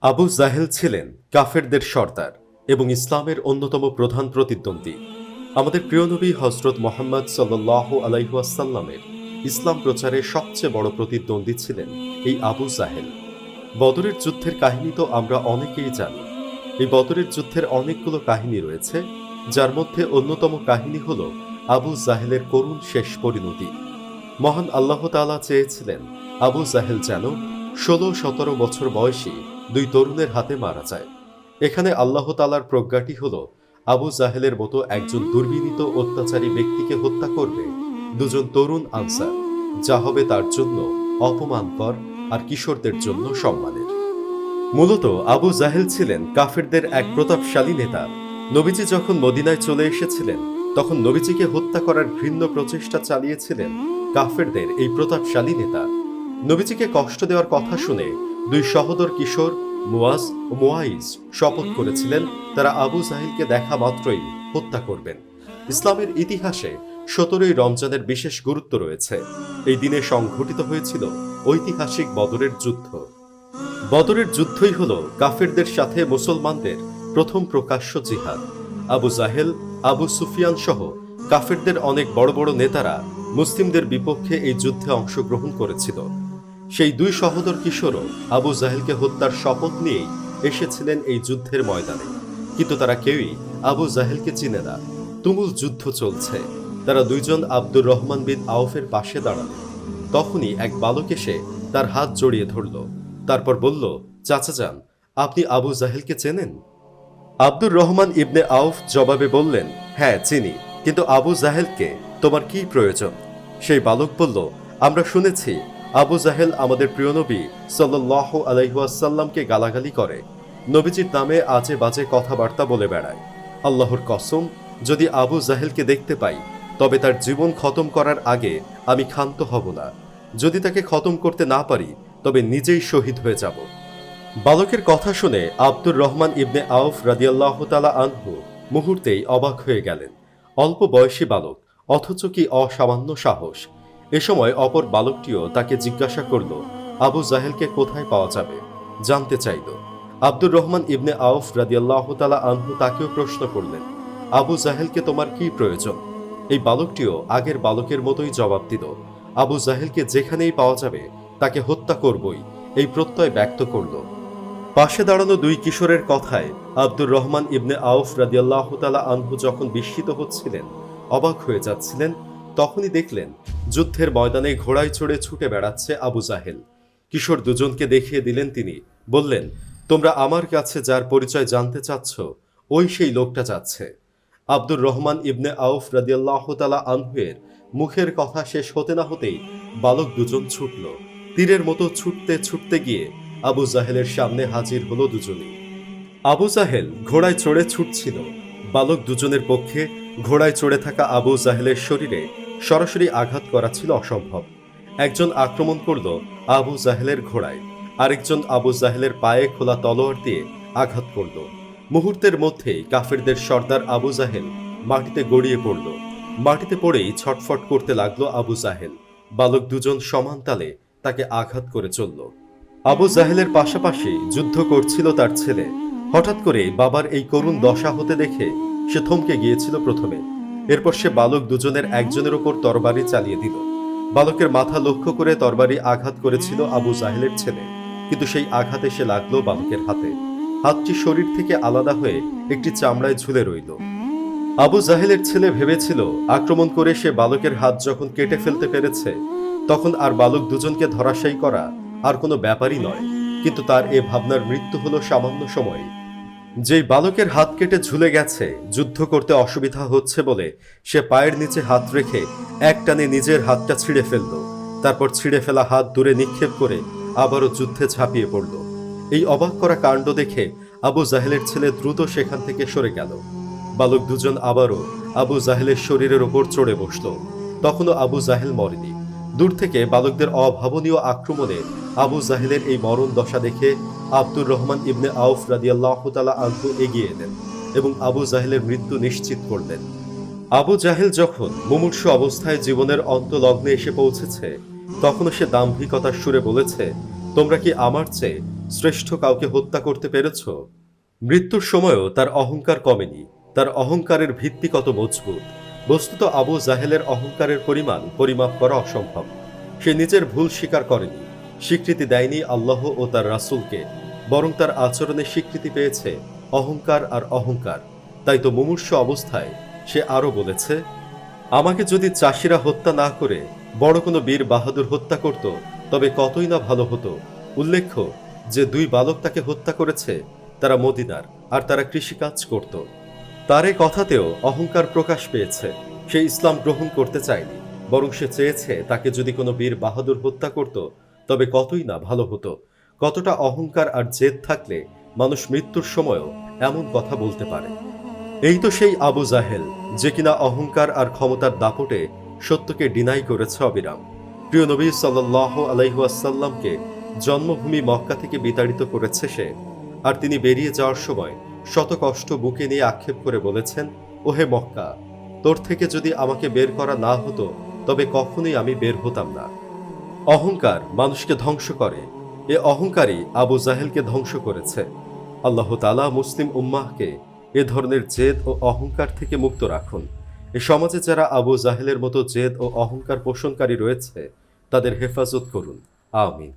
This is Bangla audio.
আবু জাহেল ছিলেন কাফেরদের সর্দার এবং ইসলামের অন্যতম প্রধান প্রতিদ্বন্দ্বী। আমাদের প্রিয় নবী হজরত মোহাম্মদ সাল্লাল্লাহু আলাইহি ওয়াসাল্লামের ইসলাম প্রচারে সবচেয়ে বড় প্রতিদ্বন্দ্বী ছিলেন এই আবু জাহেল। বদরের যুদ্ধের কাহিনী তো আমরা অনেকেই জানি। এই বদরের যুদ্ধের অনেকগুলো কাহিনী রয়েছে, যার মধ্যে অন্যতম কাহিনী হল আবু জাহেলের করুণ শেষ পরিণতি। মহান আল্লাহ তাআলা চেয়েছিলেন আবু জাহেল যেন ১৬-১৭ বছর বয়সী দুই তরুণের হাতে মারা যায়। এখানে আল্লাহ তাআলার প্রজ্ঞাটি হল আবু জাহেলের মতো একজন দুর্বিনীত অত্যাচারী ব্যক্তিকে হত্যা করবে দুজন তরুণ আনসার, যা হবে তার জন্য অপমানকর আর কিশোরদের জন্য সম্মানের। মূলত আবু জাহেল ছিলেন কাফেরদের এক প্রতাপশালী নেতা। নবীজি যখন মদিনায় চলে এসেছিলেন, তখন নবীজিকে হত্যা করার ঘৃণ্য প্রচেষ্টা চালিয়েছিলেন কাফেরদের এই প্রতাপশালী নেতা। নবীজিকে কষ্ট দেওয়ার কথা শুনে দুই সহোদর কিশোর মুয়াজ ও মুয়াইজ শপথ করেছিলেন তারা আবু জাহেলকে দেখা মাত্রই হত্যা করবেন। ইসলামের ইতিহাসে ১৭ই রমজানের বিশেষ গুরুত্ব রয়েছে। এই দিনে সংঘটিত হয়েছিল ঐতিহাসিক বদরের যুদ্ধ। বদরের যুদ্ধই হল কাফেরদের সাথে মুসলমানদের প্রথম প্রকাশ্য জিহাদ। আবু জাহেল, আবু সুফিয়ান সহ কাফেরদের অনেক বড় বড় নেতারা মুসলিমদের বিপক্ষে এই যুদ্ধে অংশগ্রহণ করেছিল। সেই দুই সহোদর কিশোরও আবু জাহেলকে হত্যার শপথ নিয়েই এসেছিলেন এই যুদ্ধের ময়দানে, কিন্তু তারা কেউই আবু জাহেলকে চিনে না। তুমুল যুদ্ধ চলছে। তারা দুইজন আব্দুর রহমান বিন আউফের পাশে দাঁড়ালেন। তখনই এক বালক এসে তার হাত জড়িয়ে ধরল, তারপর বলল, চাচা যান, আপনি আবু জাহেলকে চেনেন? আব্দুর রহমান ইবনে আউফ জবাবে বললেন, হ্যাঁ চিনি, কিন্তু আবু জাহেলকে তোমার কি প্রয়োজন? সেই বালক বলল, আমরা শুনেছি আবু জাহেল আমাদের প্রিয় নবী সাল্লাল্লাহু আলাইহি ওয়াসাল্লামকে গালাগালি করে, নবীজির নামে আজে বাজে কথাবার্তা বলে বেড়ায়। আল্লাহর কসম, যদি আবু জাহেলকে দেখতে পাই তবে তার জীবন খতম করার আগে আমি ক্ষান্ত হব না। যদি তাকে খতম করতে না পারি তবে নিজেই শহীদ হয়ে যাব। বালকের কথা শুনে আব্দুর রহমান ইবনে আউফ রাদিয়াল্লাহু তাআলা আনহু মুহূর্তেই অবাক হয়ে গেলেন। অল্প বয়সী বালক, অথচ কি অসামান্য সাহস! এ সময় অপর বালকটিও তাকে জিজ্ঞাসা করল, আবু জাহেলকে কোথায় পাওয়া যাবে, জানতে চাইল। আব্দুর রহমান ইবনে আউফ রাদিয়াল্লাহু তাআলা আনহু তাকেও প্রশ্ন করলেন, আবু জাহেলকে তোমার কি প্রয়োজন? এই বালকটিও আগের বালকের মতোই জবাব দিল, আবু জাহেলকে যেখানেই পাওয়া যাবে তাকে হত্যা করবই, এই প্রত্যয় ব্যক্ত করল। পাশে দাঁড়ানো দুই কিশোরের কথায় আব্দুর রহমান ইবনে আউফ রাদিয়াল্লাহু তাআলা আনহু যখন বিস্মিত হচ্ছিলেন, অবাক হয়ে যাচ্ছিলেন, তখনই দেখলেন যুদ্ধের ময়দানে ঘোড়ায় চড়ে ছুটে বেড়াচ্ছে আবু জাহেল। কিশোর দুজনকে দেখিয়ে দিলেন তিনি, বললেন, তোমরা আমার কাছে যার পরিচয় জানতে চাচ্ছ, ওই সেই লোকটা যাচ্ছে। আব্দুর রহমান ইবনে আউফ রাদিয়াল্লাহু তাআলা আনহুয়ের মুখের কথা শেষ হতে না হতেই বালক দুজন ছুটল। তীরের মতো ছুটতে ছুটতে গিয়ে আবু জাহেলের সামনে হাজির হলো দুজনেই। আবু জাহেল ঘোড়ায় চড়ে ছুটছিল। বালক দুজনের পক্ষে ঘোড়ায় চড়ে থাকা আবু জাহেলের শরীরে সরাসরি আঘাত করা ছিল অসম্ভব। একজন আক্রমণ করল আবু জাহেলের ঘোড়ায়, আরেকজন আবু জাহেলের পায়ে খোলা তলোয়ার দিয়ে আঘাত করল। মুহূর্তের মধ্যেই কাফেরদের সর্দার আবু জাহেল মাটিতে গড়িয়ে পড়ল। মাটিতে পড়েই ছটফট করতে লাগলো আবু জাহেল। বালক দুজন সমান তালে তাকে আঘাত করে চলল। আবু জাহেলের পাশাপাশি যুদ্ধ করছিল তার ছেলে। হঠাৎ করে বাবার এই করুণ দশা হতে দেখে সে থমকে গিয়েছিল প্রথমে। এরপর সে বালক দুজনের একজনের ওপর তরবারি চালিয়ে দিল। বালকের মাথা লক্ষ্য করে তরবারি আঘাত করেছিল আবু জাহেলের ছেলে, কিন্তু সেই আঘাত এসে লাগলো বালকের হাতে। হাতটি শরীর থেকে আলাদা হয়ে একটি চামড়ায় ঝুলে রইল। আবু জাহেলের ছেলে ভেবেছিল আক্রমণ করে সে বালকের হাত যখন কেটে ফেলতে পেরেছে, তখন আর বালক দুজনকে ধরাশায়ী করা আর কোনো ব্যাপারই নয়। কিন্তু তার এ ভাবনার মৃত্যু হলো সামান্য সময়। যেই বালকের হাত কেটে ঝুলে গেছে, যুদ্ধ করতে অসুবিধা হচ্ছে বলে সে পায়ের নিচে হাত রেখে একটানে নিজের হাতটা ছিঁড়ে ফেলল। তারপর ছিঁড়ে ফেলা হাত দূরে নিক্ষেপ করে আবারও যুদ্ধে ঝাঁপিয়ে পড়ল। এই অবাক করা কাণ্ড দেখে আবু জাহেলের ছেলে দ্রুত সেখান থেকে সরে গেল। বালক দুজন আবারও আবু জাহেলের শরীরের ওপর চড়ে বসল। তখনও আবু জাহেল মরেনি। দূর থেকে বালকদের অভাবনীয় আক্রমণে আবু জাহেলের এই মরণ দশা দেখে আব্দুর রহমান ইবনে আউফ রাদিয়াল্লাহু তাআলা আনহু এগিয়ে এলেন এবং আবু জাহেলের মৃত্যু নিশ্চিত করলেন। আবু জাহেল যখন মুমূর্ষু অবস্থায় জীবনের অন্তলগ্নে এসে পৌঁছেছে, তখনও সে দাম্ভিকতার সুরে বলেছে, তোমরা কি আমার চেয়ে শ্রেষ্ঠ কাউকে হত্যা করতে পেরেছ? মৃত্যুর সময়ও তার অহংকার কমেনি। তার অহংকারের ভিত্তি কত মজবুত! বস্তুত আবু জাহেলের অহংকারের পরিমাণ পরিমাপ করা অসম্ভব। সে নিজের ভুল স্বীকার করেনি, স্বীকৃতি দেয়নি আল্লাহ ও তার রাসূলকে, বরং তার আচরণে স্বীকৃতি পেয়েছে অহংকার আর অহংকার। তাই তো মুমূর্ষু অবস্থায় সে আরো বলেছে, আমাকে যদি চাষিরা হত্যা না করে বড় কোনো বীর বাহাদুর হত্যা করত, তবে কতই না ভালো হতো। উল্লেখ্য যে 2 বালক তাকে হত্যা করেছে, তারা মদিনার, আর তারা কৃষিকাজ করত। তার এই কথাতেও অহংকার প্রকাশ পেয়েছে। সে ইসলাম গ্রহণ করতে চায়নি, বরং সে চেয়েছে তাকে যদি কোনো বীর বাহাদুর হত্যা করত, তবে কতই না ভালো হতো। কতটা অহংকার আর জেদ থাকলে মানুষ মৃত্যুর সময়ও এমন কথা বলতে পারে। এই তো সেই আবু জাহেল, যে কিনা অহংকার আর ক্ষমতার দাপটে সত্যকে ডিনাই করেছে অবিরাম। প্রিয় নবী সাল্লাল্লাহু আলাইহি ওয়াসাল্লামকে জন্মভূমি মক্কা থেকে বিতাড়িত করেছে সে। আর তিনি বেরিয়ে যাওয়ার সময় শত কষ্ট বুকে নিয়ে আক্ষেপ করে বলেছেন, ওহে মক্কা, তোর থেকে যদি আমাকে বের করা না হতো, তবে কখনোই আমি বের হতাম না। অহংকার মানুষকে ধ্বংস করে। এ অহংকারই আবু জাহেলকে ধ্বংস করেছে। আল্লাহ তাআলা মুসলিম উম্মাহকে এ ধরনের জেদ ও অহংকার থেকে মুক্ত রাখুন। এ সমাজে যারা আবু জাহেলের মতো জেদ ও অহংকার পোষণকারী রয়েছে, তাদের হেফাজত করুন। আমিন।